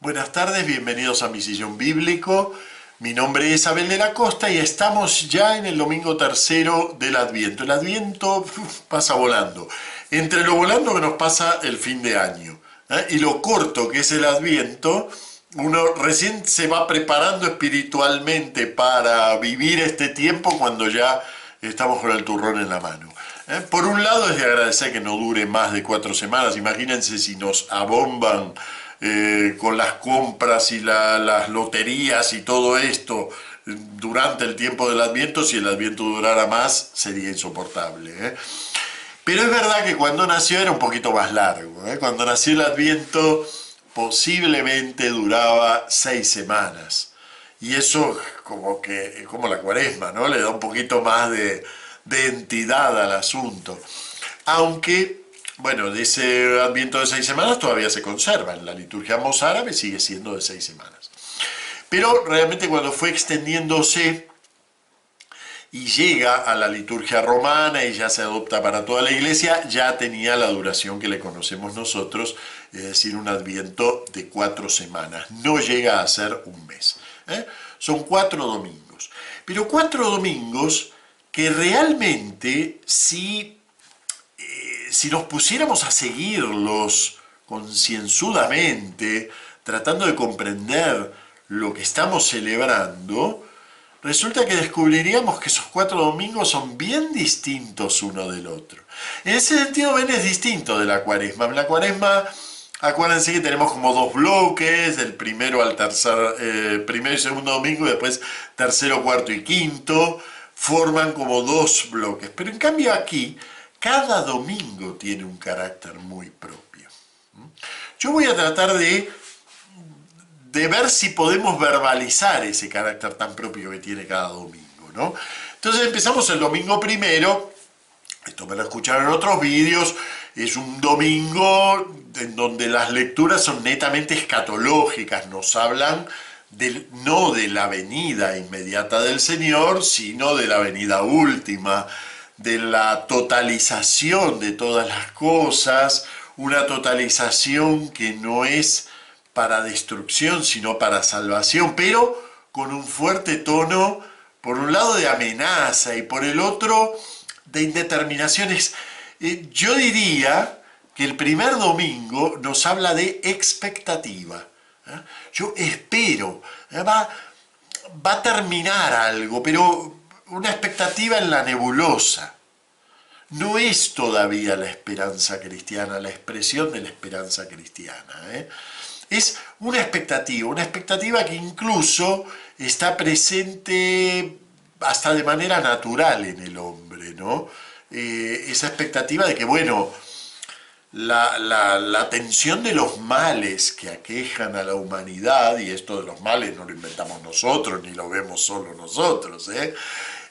Buenas tardes, bienvenidos a Mi Sillón Bíblico. Mi nombre es Abel de la Costa y estamos ya en el domingo tercero del Adviento. El Adviento pasa volando. Entre lo volando que nos pasa el fin de año, y lo corto que es el Adviento, uno recién se va preparando espiritualmente para vivir este tiempo cuando ya estamos con el turrón en la mano. Por un lado es de agradecer que no dure más de 4 semanas. Imagínense si nos abomban con las compras y las loterías y todo esto durante el tiempo del Adviento. Si el Adviento durara más sería insoportable. Pero es verdad que cuando nació era un poquito más largo. Cuando nació el Adviento posiblemente duraba 6 semanas. Y eso como la Cuaresma, ¿no? Le da un poquito más de entidad al asunto. Aunque, bueno, de ese Adviento de 6 semanas todavía se conserva. En la liturgia mozárabe sigue siendo de 6 semanas. Pero realmente cuando fue extendiéndose y llega a la liturgia romana y ya se adopta para toda la iglesia, ya tenía la duración que le conocemos nosotros, es decir, un Adviento de 4 semanas. No llega a ser un mes. Son 4 domingos. Pero 4 domingos que realmente si nos pusiéramos a seguirlos concienzudamente, tratando de comprender lo que estamos celebrando, resulta que descubriríamos que esos 4 domingos son bien distintos uno del otro. En ese sentido, ven, es distinto de la Cuaresma. En la Cuaresma, acuérdense que tenemos como 2 bloques, del primero al tercer, primero y segundo domingo, y después tercero, cuarto y quinto, forman como 2 bloques. Pero en cambio aquí, cada domingo tiene un carácter muy propio. Yo voy a tratar de ver si podemos verbalizar ese carácter tan propio que tiene cada domingo, ¿no? Entonces empezamos el domingo primero. Esto me lo escucharon en otros vídeos. Es un domingo en donde las lecturas son netamente escatológicas. Nos hablan no de la venida inmediata del Señor, sino de la venida última, de la totalización de todas las cosas, una totalización que no es para destrucción, sino para salvación, pero con un fuerte tono, por un lado de amenaza y por el otro de indeterminaciones. Yo diría que el primer domingo nos habla de expectativa. Yo espero, va a terminar algo, pero una expectativa en la nebulosa. No es todavía la esperanza cristiana, la expresión de la esperanza cristiana. Es una expectativa que incluso está presente hasta de manera natural en el hombre, ¿no? Esa expectativa de que, bueno, la tensión de los males que aquejan a la humanidad, y esto de los males no lo inventamos nosotros, ni lo vemos solo nosotros,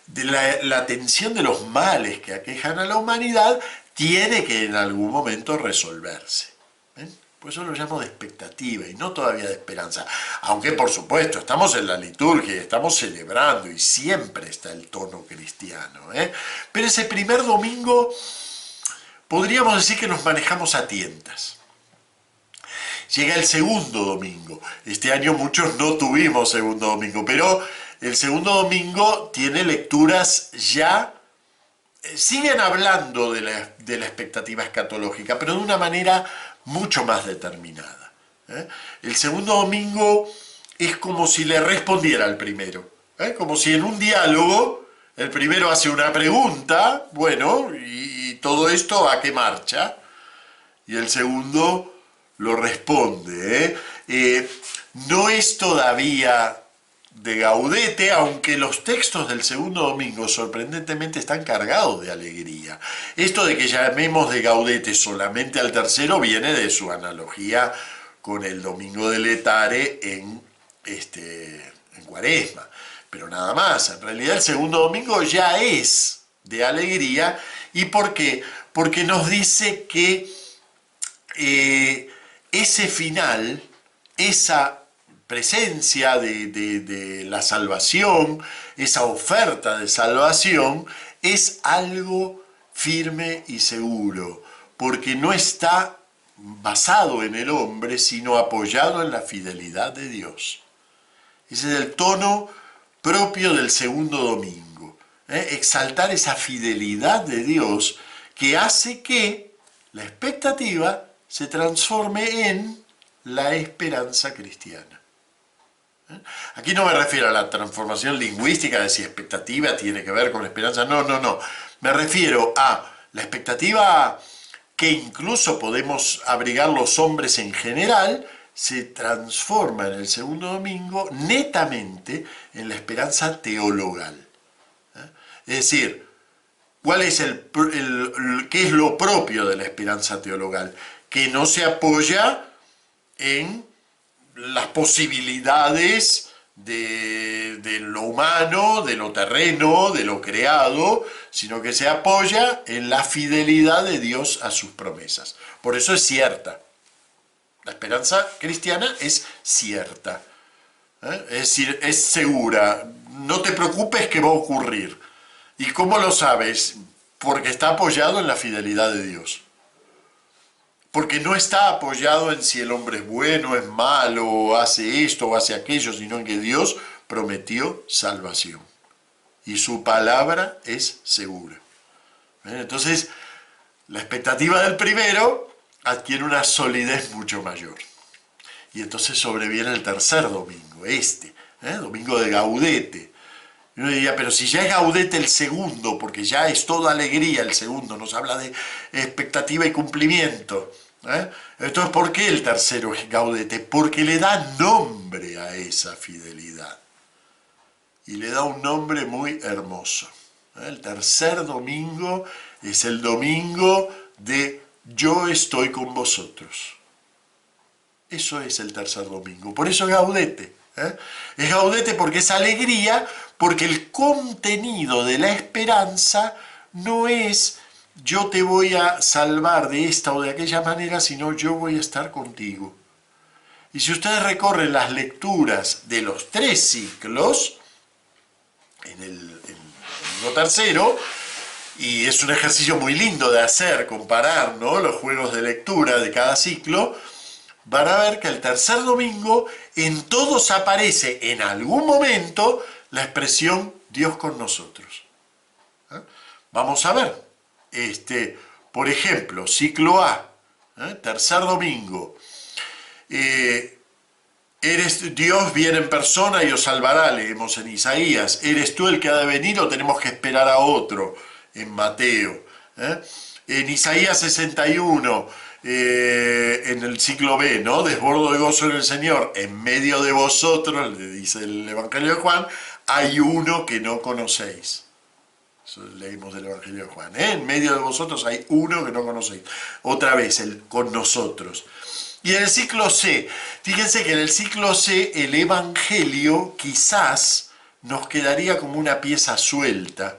de la tensión de los males que aquejan a la humanidad tiene que en algún momento resolverse. Por eso lo llamo de expectativa y no todavía de esperanza. Aunque por supuesto estamos en la liturgia y estamos celebrando y siempre está el tono cristiano. Pero ese primer domingo podríamos decir que nos manejamos a tientas. Llega el segundo domingo. Este año muchos no tuvimos segundo domingo, pero el segundo domingo tiene lecturas ya, siguen hablando de la expectativa escatológica, pero de una manera mucho más determinada. El segundo domingo es como si le respondiera al primero, como si en un diálogo el primero hace una pregunta, bueno, y todo esto ¿a qué marcha? Y el segundo lo responde. No es todavía de gaudete, aunque los textos del segundo domingo sorprendentemente están cargados de alegría. Esto de que llamemos de gaudete solamente al tercero viene de su analogía con el domingo de Letare en Cuaresma. Pero nada más, en realidad el segundo domingo ya es de alegría. ¿Y por qué? Porque nos dice que ese final, esa presencia de la salvación, esa oferta de salvación, es algo firme y seguro, porque no está basado en el hombre, sino apoyado en la fidelidad de Dios. Ese es el tono propio del segundo domingo. Exaltar esa fidelidad de Dios que hace que la expectativa se transforme en la esperanza cristiana. Aquí no me refiero a la transformación lingüística de si expectativa tiene que ver con esperanza. No, no, no. Me refiero a la expectativa que incluso podemos abrigar los hombres en general, se transforma en el segundo domingo netamente en la esperanza teologal. Es decir, ¿cuál es qué es lo propio de la esperanza teologal? Que no se apoya en las posibilidades de lo humano, de lo terreno, de lo creado, sino que se apoya en la fidelidad de Dios a sus promesas. Por eso es cierta. La esperanza cristiana es cierta. Es decir, es segura. No te preocupes que va a ocurrir. ¿Y cómo lo sabes? Porque está apoyado en la fidelidad de Dios. Porque no está apoyado en si el hombre es bueno, es malo, hace esto o hace aquello, sino en que Dios prometió salvación. Y su palabra es segura. Entonces, la expectativa del primero adquiere una solidez mucho mayor. Y entonces sobreviene el tercer domingo, domingo de Gaudete. Y uno diría, pero si ya es Gaudete el segundo, porque ya es toda alegría el segundo, nos habla de expectativa y cumplimiento. Entonces, ¿por qué el tercero es Gaudete? Porque le da nombre a esa fidelidad. Y le da un nombre muy hermoso. El tercer domingo es el domingo de yo estoy con vosotros. Eso es el tercer domingo. Por eso es Gaudete. Es Gaudete porque es alegría, porque el contenido de la esperanza no es yo te voy a salvar de esta o de aquella manera, sino yo voy a estar contigo. Y si ustedes recorren las lecturas de los 3 ciclos, en el tercero, y es un ejercicio muy lindo de hacer, comparar, ¿no?, los juegos de lectura de cada ciclo, van a ver que el tercer domingo en todos aparece en algún momento la expresión Dios con nosotros. Vamos a ver. Por ejemplo, ciclo A, tercer domingo. Dios viene en persona y os salvará, leemos en Isaías. ¿Eres tú el que ha de venir o tenemos que esperar a otro? En Mateo. En Isaías 61, en el ciclo B, ¿no? Desbordo de gozo en el Señor. En medio de vosotros, le dice el Evangelio de Juan, hay uno que no conocéis. Eso leímos del Evangelio de Juan. En medio de vosotros hay uno que no conocéis. Otra vez, el con nosotros. Y en el ciclo C, fíjense que en el ciclo C el Evangelio quizás nos quedaría como una pieza suelta.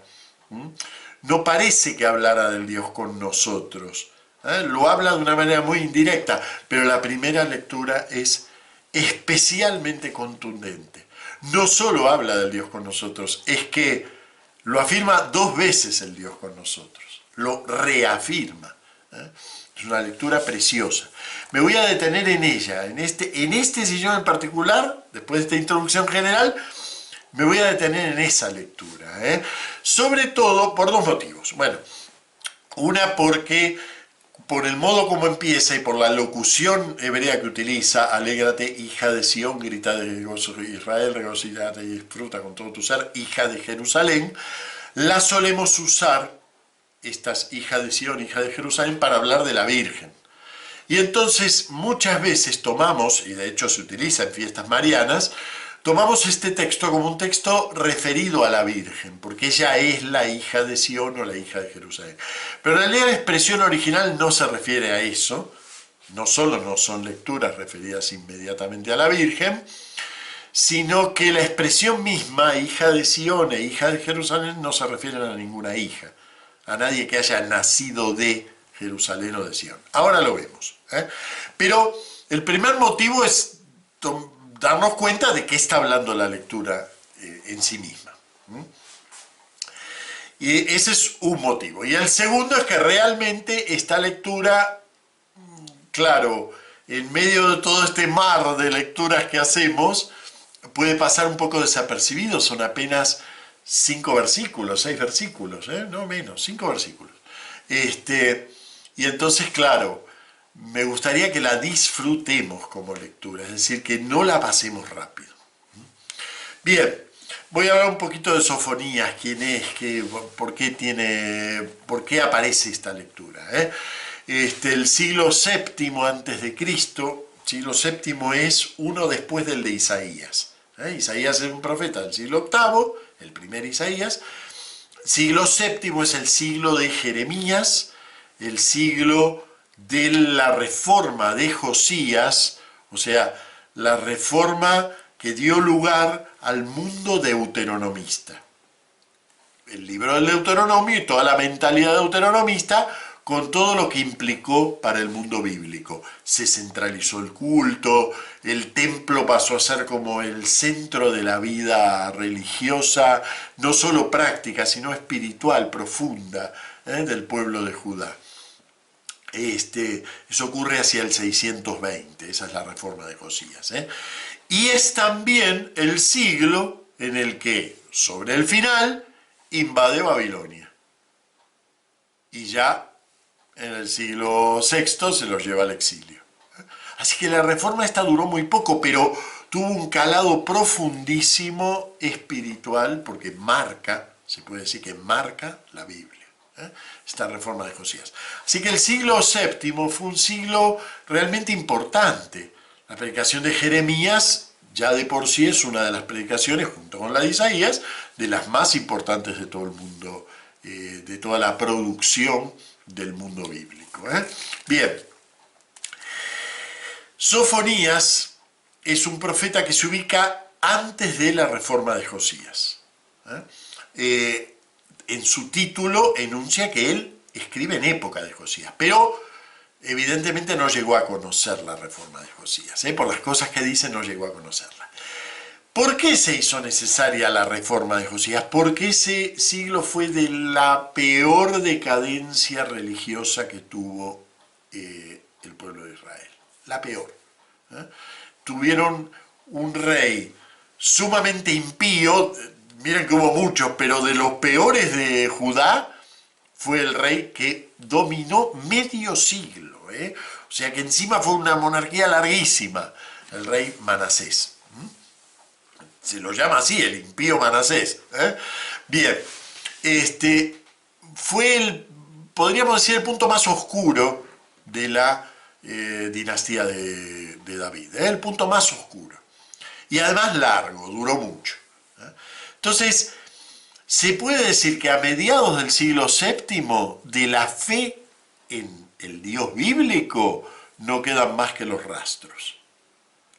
No parece que hablara del Dios con nosotros. Lo habla de una manera muy indirecta, pero la primera lectura es especialmente contundente. No solo habla del Dios con nosotros, es que lo afirma 2 veces el Dios con nosotros. Lo reafirma. Es una lectura preciosa. Me voy a detener en ella, en este sillón en particular, después de esta introducción general, me voy a detener en esa lectura. Sobre todo por 2 motivos. Bueno, una porque por el modo como empieza y por la locución hebrea que utiliza, alégrate, hija de Sión, grita de gozo Israel, regocíjate y disfruta con todo tu ser, hija de Jerusalén, la solemos usar, estas hija de Sión, hija de Jerusalén, para hablar de la Virgen. Y entonces muchas veces tomamos, y de hecho se utiliza en fiestas marianas, tomamos este texto como un texto referido a la Virgen, porque ella es la hija de Sión o la hija de Jerusalén. Pero en realidad la expresión original no se refiere a eso, no solo no son lecturas referidas inmediatamente a la Virgen, sino que la expresión misma, hija de Sión e hija de Jerusalén, no se refieren a ninguna hija, a nadie que haya nacido de Jerusalén o de Sión. Ahora lo vemos. Pero el primer motivo es darnos cuenta de qué está hablando la lectura en sí misma. Y ese es un motivo. Y el segundo es que realmente esta lectura claro, en medio de todo este mar de lecturas que hacemos, puede pasar un poco desapercibido, son apenas 5 versículos, 6 versículos, no menos, 5 versículos. Y entonces, claro, me gustaría que la disfrutemos como lectura, es decir, que no la pasemos rápido. Bien, voy a hablar un poquito de Sofonías, quién es, por qué aparece esta lectura. El siglo séptimo antes de Cristo, siglo séptimo es uno después del de Isaías. Isaías es un profeta del siglo octavo, el primer Isaías. Siglo séptimo es el siglo de Jeremías, el siglo de la reforma de Josías, o sea, la reforma que dio lugar al mundo deuteronomista. El libro del Deuteronomio y toda la mentalidad deuteronomista con todo lo que implicó para el mundo bíblico. Se centralizó el culto, el templo pasó a ser como el centro de la vida religiosa, no solo práctica, sino espiritual, profunda, del pueblo de Judá. Eso ocurre hacia el 620, esa es la reforma de Josías. Y es también el siglo en el que, sobre el final, invade Babilonia. Y ya en el siglo VI se los lleva al exilio. Así que la reforma esta duró muy poco, pero tuvo un calado profundísimo espiritual, porque marca, se puede decir que marca la Biblia, esta reforma de Josías. Así que el siglo VII fue un siglo realmente importante. La predicación de Jeremías ya de por sí es una de las predicaciones, junto con la de Isaías, de las más importantes de todo el mundo, de toda la producción del mundo bíblico. Bien, Sofonías es un profeta que se ubica antes de la reforma de Josías. En su título enuncia que él escribe en época de Josías, pero evidentemente no llegó a conocer la reforma de Josías. Por las cosas que dice no llegó a conocerla. ¿Por qué se hizo necesaria la reforma de Josías? Porque ese siglo fue de la peor decadencia religiosa que tuvo el pueblo de Israel. La peor. Tuvieron un rey sumamente impío, miren que hubo muchos, pero de los peores de Judá fue el rey que dominó medio siglo. O sea que encima fue una monarquía larguísima, el rey Manasés. Se lo llama así, el impío Manasés. Bien, fue podríamos decir, el punto más oscuro de la dinastía de David. El punto más oscuro. Y además largo, duró mucho. Entonces, se puede decir que a mediados del siglo VII, de la fe en el Dios bíblico, no quedan más que los rastros.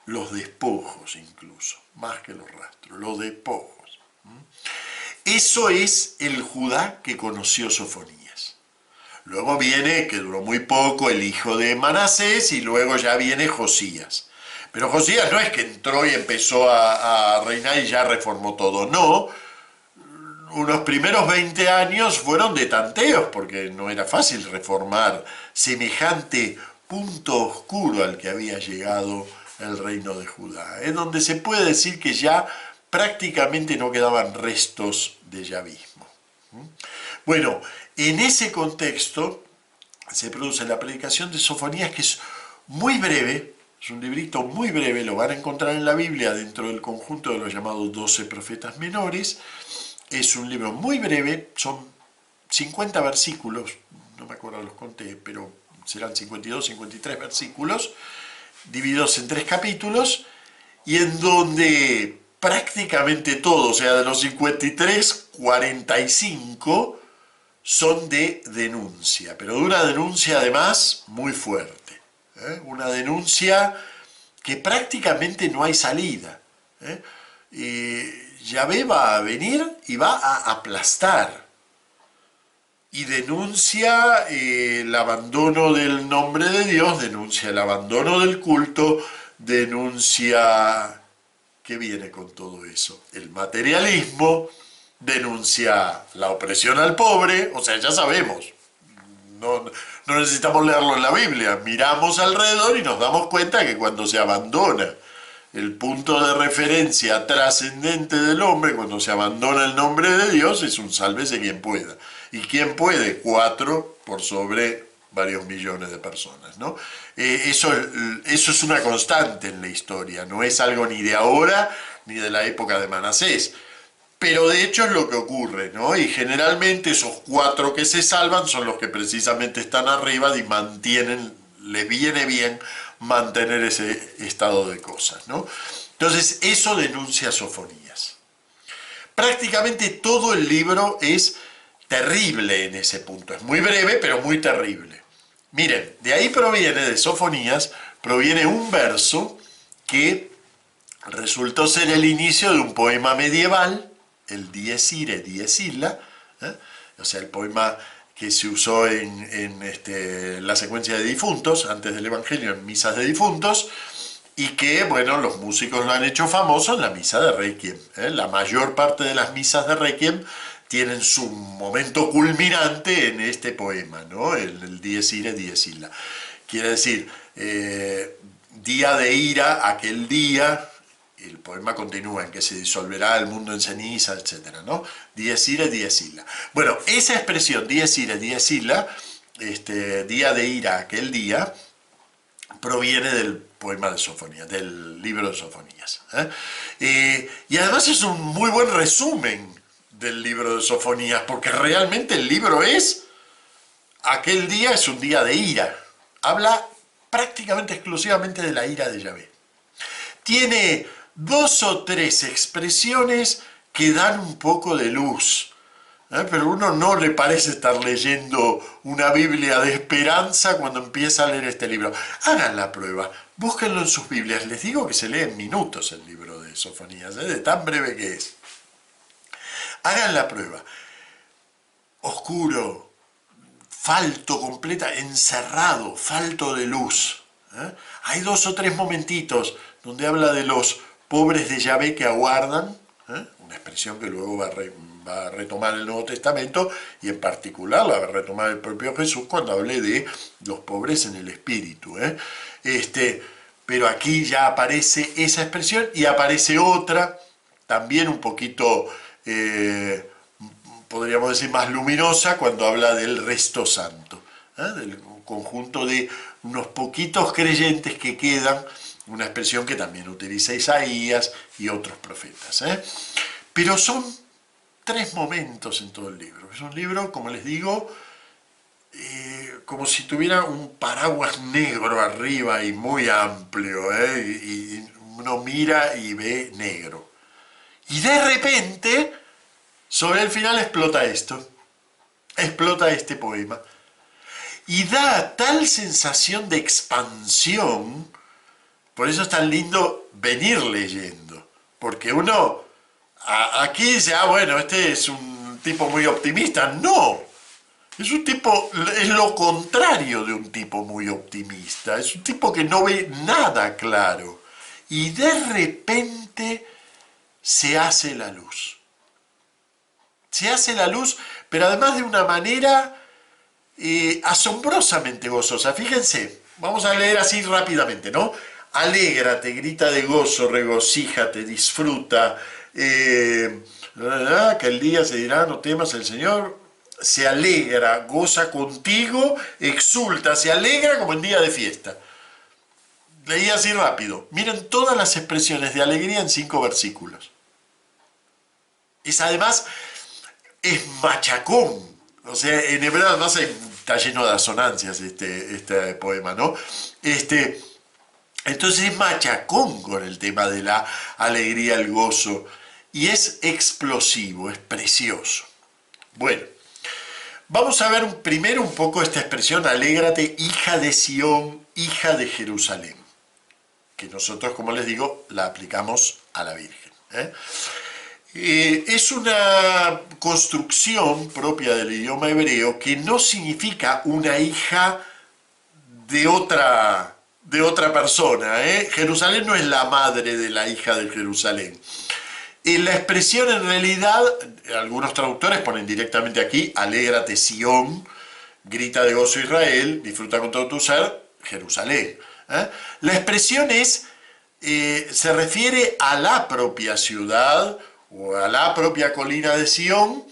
Los despojos incluso, más que los rastros, los despojos. Eso es el Judá que conoció Sofonías. Luego viene, que duró muy poco, el hijo de Manasés, y luego ya viene Josías. Pero Josías no es que entró y empezó a reinar y ya reformó todo, no. Unos primeros 20 años fueron de tanteos, porque no era fácil reformar semejante punto oscuro al que había llegado el reino de Judá, donde se puede decir que ya prácticamente no quedaban restos de yavismo. Bueno, en ese contexto se produce la predicación de Sofonías, que es muy breve, es un librito muy breve, lo van a encontrar en la Biblia dentro del conjunto de los llamados 12 profetas menores. Es un libro muy breve, son 50 versículos, no me acuerdo los conté, pero serán 52, 53 versículos, divididos en 3 capítulos, y en donde prácticamente todo, o sea, de los 53, 45 son de denuncia, pero de una denuncia además muy fuerte, una denuncia que prácticamente no hay salida. Yahvé va a venir y va a aplastar, y denuncia el abandono del nombre de Dios, denuncia el abandono del culto, denuncia, ¿qué viene con todo eso? El materialismo, denuncia la opresión al pobre, o sea, ya sabemos, no necesitamos leerlo en la Biblia. Miramos alrededor y nos damos cuenta que cuando se abandona el punto de referencia trascendente del hombre, cuando se abandona el nombre de Dios, es un sálvese quien pueda. ¿Y quién puede? 4 por sobre varios millones de personas, ¿no? Eso es una constante en la historia, no es algo ni de ahora ni de la época de Manasés. Pero de hecho es lo que ocurre, ¿no? Y generalmente esos 4 que se salvan son los que precisamente están arriba y mantienen, les viene bien mantener ese estado de cosas, ¿no? Entonces eso denuncia Sofonías. Prácticamente todo el libro es terrible en ese punto, es muy breve pero muy terrible. Miren, de ahí proviene, de Sofonías, proviene un verso que resultó ser el inicio de un poema medieval, el Dies Irae, Dies Illa, o sea, el poema que se usó en la secuencia de difuntos, antes del Evangelio, en misas de difuntos, y que, bueno, los músicos lo han hecho famoso en la misa de Requiem. La mayor parte de las misas de Requiem tienen su momento culminante en este poema, ¿no? El Dies Irae, Dies Illa. Quiere decir, día de ira, aquel día. El poema continúa en que se disolverá el mundo en ceniza, etc., ¿no? Dies Irae, Dies Illa. Bueno, esa expresión, Dies Irae, Dies Illa, día de ira, aquel día, proviene del poema de Sofonías, del libro de Sofonías. Y además es un muy buen resumen del libro de Sofonías, porque realmente el libro es, aquel día es un día de ira. Habla prácticamente exclusivamente de la ira de Yahvé. Tiene 2 o 3 expresiones que dan un poco de luz, pero uno no le parece estar leyendo una Biblia de esperanza cuando empieza a leer este libro. Hagan la prueba, búsquenlo en sus Biblias. Les digo que se lee en minutos el libro de Sofonías, de tan breve que es. Hagan la prueba. Oscuro, falto completa, encerrado, falto de luz. Hay 2 o 3 momentitos donde habla de los pobres de Yahvé que aguardan, una expresión que luego va a retomar el Nuevo Testamento, y en particular la va a retomar el propio Jesús cuando hable de los pobres en el espíritu. Pero aquí ya aparece esa expresión y aparece otra, también un poquito, podríamos decir, más luminosa, cuando habla del resto santo, del conjunto de unos poquitos creyentes que quedan, una expresión que también utiliza Isaías y otros profetas. Pero son 3 momentos en todo el libro. Es un libro, como les digo, como si tuviera un paraguas negro arriba y muy amplio, y uno mira y ve negro. Y de repente, sobre el final explota esto, explota este poema, y da tal sensación de expansión. Por eso es tan lindo venir leyendo, porque uno aquí dice, bueno, este es un tipo muy optimista. No, es lo contrario de un tipo muy optimista, es un tipo que no ve nada claro, y de repente se hace la luz. Se hace la luz, pero además de una manera asombrosamente gozosa. Fíjense, vamos a leer así rápidamente, ¿no? Alégrate, grita de gozo, regocíjate, disfruta, que el día se dirá, no temas, el Señor se alegra, goza contigo, exulta, se alegra como en día de fiesta. Leí así rápido. Miren todas las expresiones de alegría en 5 versículos. Además, es machacón. O sea, en hebreo además está lleno de asonancias este poema, ¿no? Entonces es machacón con el tema de la alegría, el gozo, y es explosivo, es precioso. Bueno, vamos a ver primero un poco esta expresión, alégrate, hija de Sión, hija de Jerusalén, que nosotros, como les digo, la aplicamos a la Virgen. Es una construcción propia del idioma hebreo que no significa una hija de otra persona. Jerusalén no es la madre de la hija de Jerusalén. La expresión en realidad, algunos traductores ponen directamente aquí, alégrate Sión, grita de gozo Israel, disfruta con todo tu ser, Jerusalén. La expresión se refiere a la propia ciudad o a la propia colina de Sión,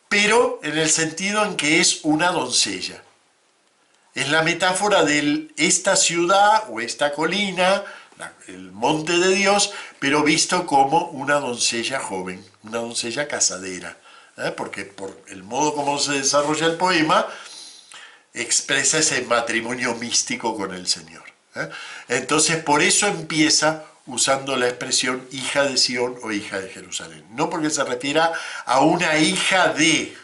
pero en el sentido en que es una doncella. Es la metáfora de esta ciudad o esta colina, el monte de Dios, pero visto como una doncella joven, una doncella casadera, porque por el modo como se desarrolla el poema, expresa ese matrimonio místico con el Señor. Entonces, por eso empieza usando la expresión hija de Sión o hija de Jerusalén. No porque se refiera a una hija de,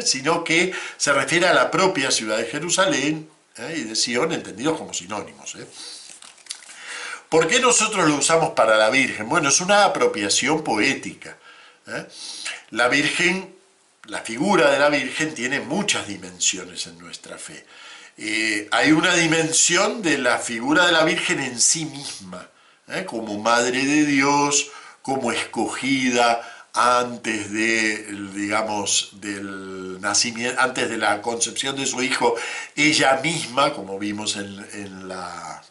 sino que se refiere a la propia ciudad de Jerusalén y de Sión, entendidos como sinónimos. ¿Por qué nosotros lo usamos para la Virgen? Bueno, es una apropiación poética. La Virgen, la figura de la Virgen tiene muchas dimensiones en nuestra fe. Hay una dimensión de la figura de la Virgen en sí misma, como Madre de Dios, como escogida antes de, digamos, del nacimiento, antes de la concepción de su hijo, ella misma, como vimos en la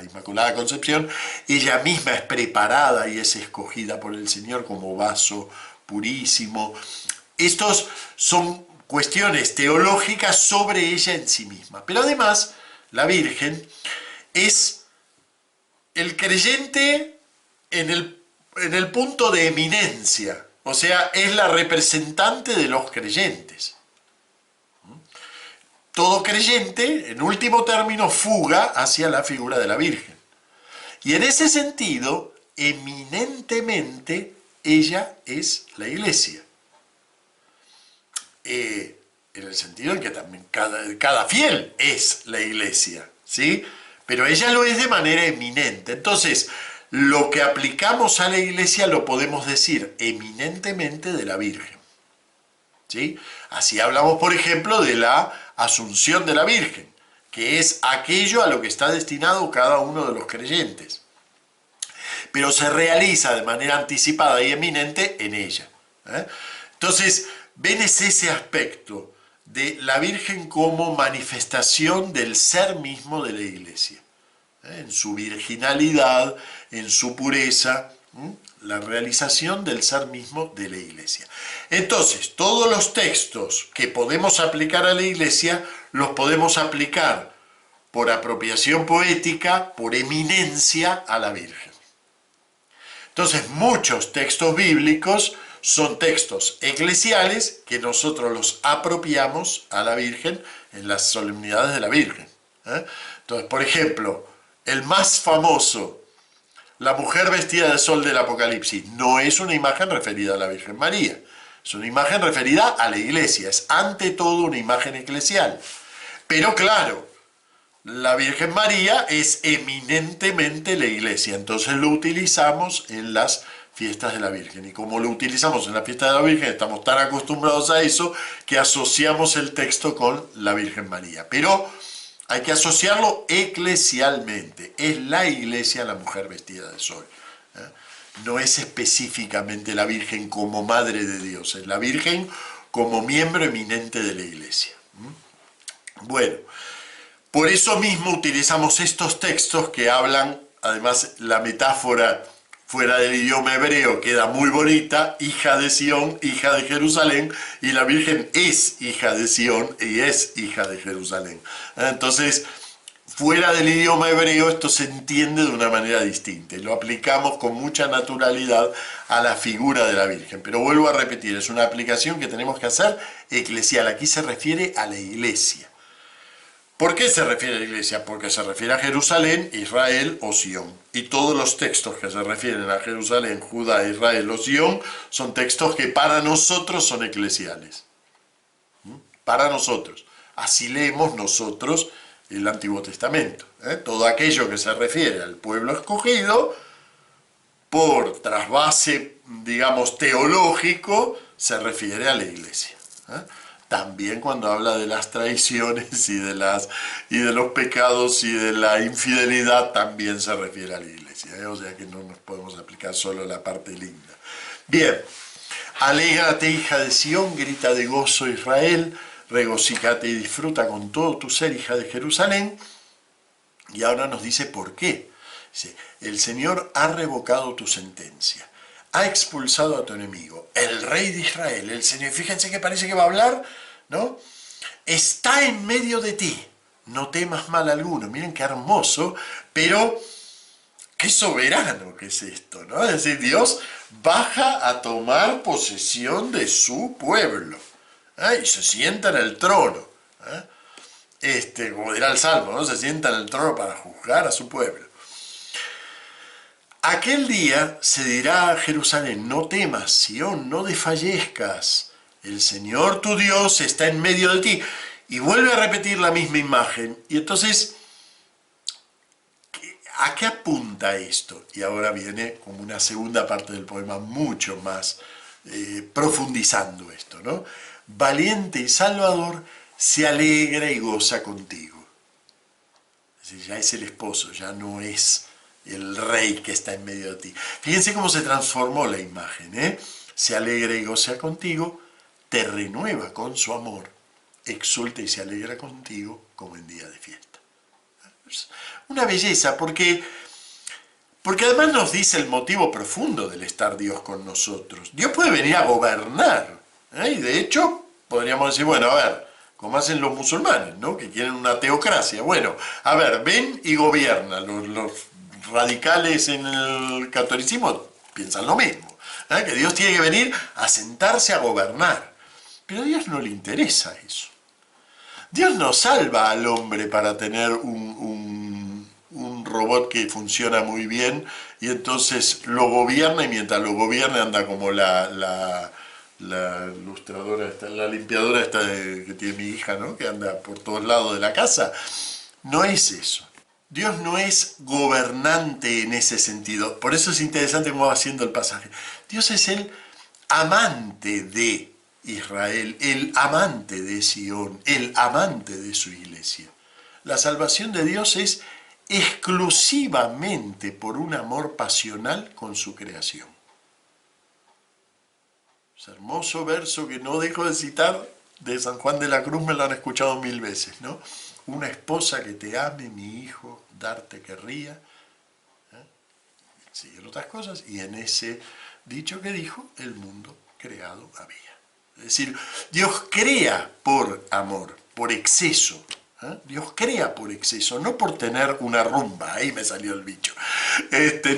Inmaculada Concepción, ella misma es preparada y es escogida por el Señor como vaso purísimo. Estos son cuestiones teológicas sobre ella en sí misma. Pero además, la Virgen es el creyente en el punto de eminencia, o sea, es la representante de los creyentes. Todo creyente, en último término, fuga hacia la figura de la Virgen. Y en ese sentido, eminentemente, ella es la Iglesia. En el sentido en que también cada fiel es la Iglesia, ¿sí? Pero ella lo es de manera eminente. Entonces, lo que aplicamos a la Iglesia lo podemos decir eminentemente de la Virgen, ¿sí? Así hablamos, por ejemplo, de la Asunción de la Virgen, que es aquello a lo que está destinado cada uno de los creyentes. Pero se realiza de manera anticipada y eminente en ella. Entonces, ven ese aspecto de la Virgen como manifestación del ser mismo de la Iglesia, en su virginalidad, en su pureza, la realización del ser mismo de la Iglesia. Entonces, todos los textos que podemos aplicar a la Iglesia, los podemos aplicar por apropiación poética, por eminencia a la Virgen. Entonces, muchos textos bíblicos son textos eclesiales que nosotros los apropiamos a la Virgen en las solemnidades de la Virgen. Entonces, por ejemplo, el más famoso, la mujer vestida de sol del Apocalipsis, no es una imagen referida a la Virgen María, es una imagen referida a la Iglesia, es ante todo una imagen eclesial. Pero claro, la Virgen María es eminentemente la Iglesia, entonces lo utilizamos en las fiestas de la Virgen. Y como lo utilizamos en la fiesta de la Virgen, estamos tan acostumbrados a eso que asociamos el texto con la Virgen María. Pero hay que asociarlo eclesialmente. Es la Iglesia la mujer vestida de sol. No es específicamente la Virgen como Madre de Dios, es la Virgen como miembro eminente de la Iglesia. Bueno, por eso mismo utilizamos estos textos que hablan, además la metáfora fuera del idioma hebreo queda muy bonita, hija de Sión, hija de Jerusalén, y la Virgen es hija de Sión y es hija de Jerusalén. Entonces, fuera del idioma hebreo esto se entiende de una manera distinta y lo aplicamos con mucha naturalidad a la figura de la Virgen. Pero vuelvo a repetir, es una aplicación que tenemos que hacer eclesial. Aquí se refiere a la Iglesia. ¿Por qué se refiere a la Iglesia? Porque se refiere a Jerusalén, Israel o Sión. Y todos los textos que se refieren a Jerusalén, Judá, Israel o Sión son textos que para nosotros son eclesiales. Para nosotros. Así leemos nosotros el Antiguo Testamento. Todo aquello que se refiere al pueblo escogido, por trasvase, digamos, teológico, se refiere a la Iglesia. También cuando habla de las traiciones y de los pecados y de la infidelidad, también se refiere a la Iglesia. O sea que no nos podemos aplicar solo la parte linda. Bien, alégrate hija de Sión, grita de gozo Israel, regocíjate y disfruta con todo tu ser, hija de Jerusalén. Y ahora nos dice por qué. Dice, el Señor ha revocado tu sentencia, ha expulsado a tu enemigo, el rey de Israel, el Señor, fíjense que parece que va a hablar, ¿no? Está en medio de ti, no temas mal alguno. Miren qué hermoso, pero qué soberano que es esto, ¿no? Es decir, Dios baja a tomar posesión de su pueblo, ¿eh? Y se sienta en el trono, ¿eh? Como dirá el Salmo, ¿no? Se sienta en el trono para juzgar a su pueblo. Aquel día se dirá a Jerusalén, no temas, Sión, no desfallezcas, el Señor tu Dios está en medio de ti. Y vuelve a repetir la misma imagen. Y entonces, ¿a qué apunta esto? Y ahora viene como una segunda parte del poema mucho más profundizando esto, ¿no? Valiente y salvador se alegra y goza contigo. Es decir, ya es el esposo, ya no es el rey que está en medio de ti. Fíjense cómo se transformó la imagen, ¿eh? Se alegra y goza contigo, te renueva con su amor, exulta y se alegra contigo como en día de fiesta. Es una belleza, porque además nos dice el motivo profundo del estar Dios con nosotros. Dios puede venir a gobernar, ¿eh? Y de hecho podríamos decir, bueno, a ver, como hacen los musulmanes, ¿no? Que quieren una teocracia. Bueno, a ver, ven y gobierna. Los radicales en el catolicismo piensan lo mismo, ¿eh? Que Dios tiene que venir a sentarse a gobernar. Pero a Dios no le interesa eso. Dios no salva al hombre para tener un robot que funciona muy bien y entonces lo gobierna, y mientras lo gobierna anda como la ilustradora, la limpiadora esta que tiene mi hija, ¿no? Que anda por todos lados de la casa. No es eso. Dios no es gobernante en ese sentido. Por eso es interesante cómo va haciendo el pasaje. Dios es el amante de Israel, el amante de Sión, el amante de su iglesia. La salvación de Dios es exclusivamente por un amor pasional con su creación. Es hermoso verso que no dejo de citar de San Juan de la Cruz, me lo han escuchado 1000 veces, ¿no? Una esposa que te ame, mi hijo, darte querría. Siguen otras cosas, y en ese dicho que dijo, el mundo creado había. Es decir, Dios crea por amor, por exceso. Dios crea por exceso, no por tener una rumba, ahí me salió el bicho,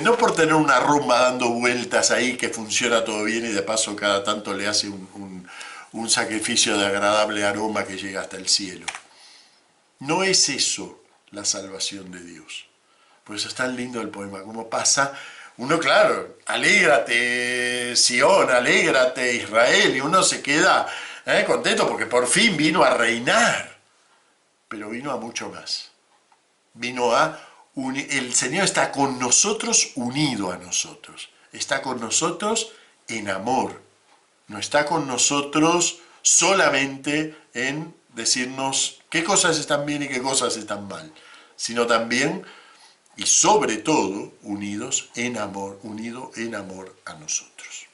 no por tener una rumba dando vueltas ahí que funciona todo bien y de paso cada tanto le hace un sacrificio de agradable aroma que llega hasta el cielo. No es eso la salvación de Dios. Por eso es tan lindo el poema, cómo pasa. Uno, claro, alégrate Sión, alégrate Israel, y uno se queda contento porque por fin vino a reinar. Pero vino a mucho más. Vino a el Señor está con nosotros, unido a nosotros. Está con nosotros en amor. No está con nosotros solamente en decirnos qué cosas están bien y qué cosas están mal, sino también y sobre todo unidos en amor, unido en amor a nosotros.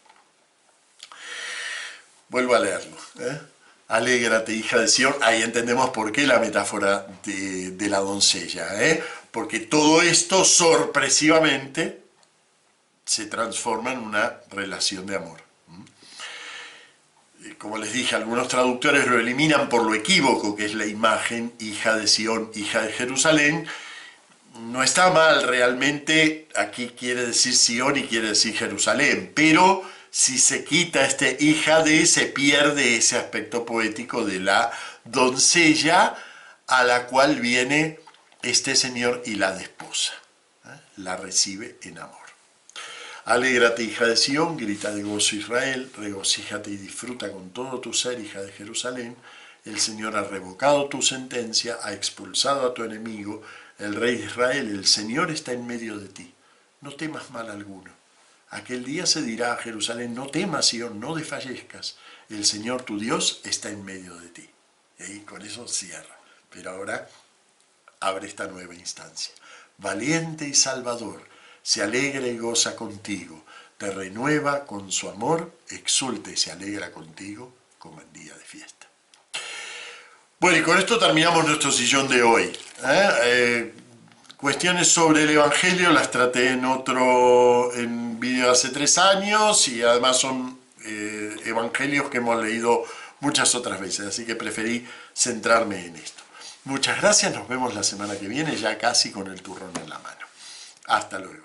Vuelvo a leerlo. Alégrate, hija de Sión. Ahí entendemos por qué la metáfora de la doncella. Porque todo esto sorpresivamente se transforma en una relación de amor. Como les dije, algunos traductores lo eliminan por lo equívoco que es la imagen, hija de Sión, hija de Jerusalén. No está mal realmente, aquí quiere decir Sión y quiere decir Jerusalén, pero si se quita este hija de, se pierde ese aspecto poético de la doncella a la cual viene este señor y la desposa. La recibe en amor. Alégrate, hija de Sión, grita de gozo Israel, regocíjate y disfruta con todo tu ser, hija de Jerusalén. El Señor ha revocado tu sentencia, ha expulsado a tu enemigo, el rey de Israel, el Señor está en medio de ti. No temas mal alguno. Aquel día se dirá a Jerusalén, no temas, Sión, no desfallezcas. El Señor tu Dios está en medio de ti. Y con eso cierra. Pero ahora abre esta nueva instancia. Valiente y salvador, se alegra y goza contigo. Te renueva con su amor, exulta y se alegra contigo como en día de fiesta. Bueno, y con esto terminamos nuestro sillón de hoy. Cuestiones sobre el Evangelio las traté en vídeo hace 3 años y además son evangelios que hemos leído muchas otras veces, así que preferí centrarme en esto. Muchas gracias, nos vemos la semana que viene ya casi con el turrón en la mano. Hasta luego.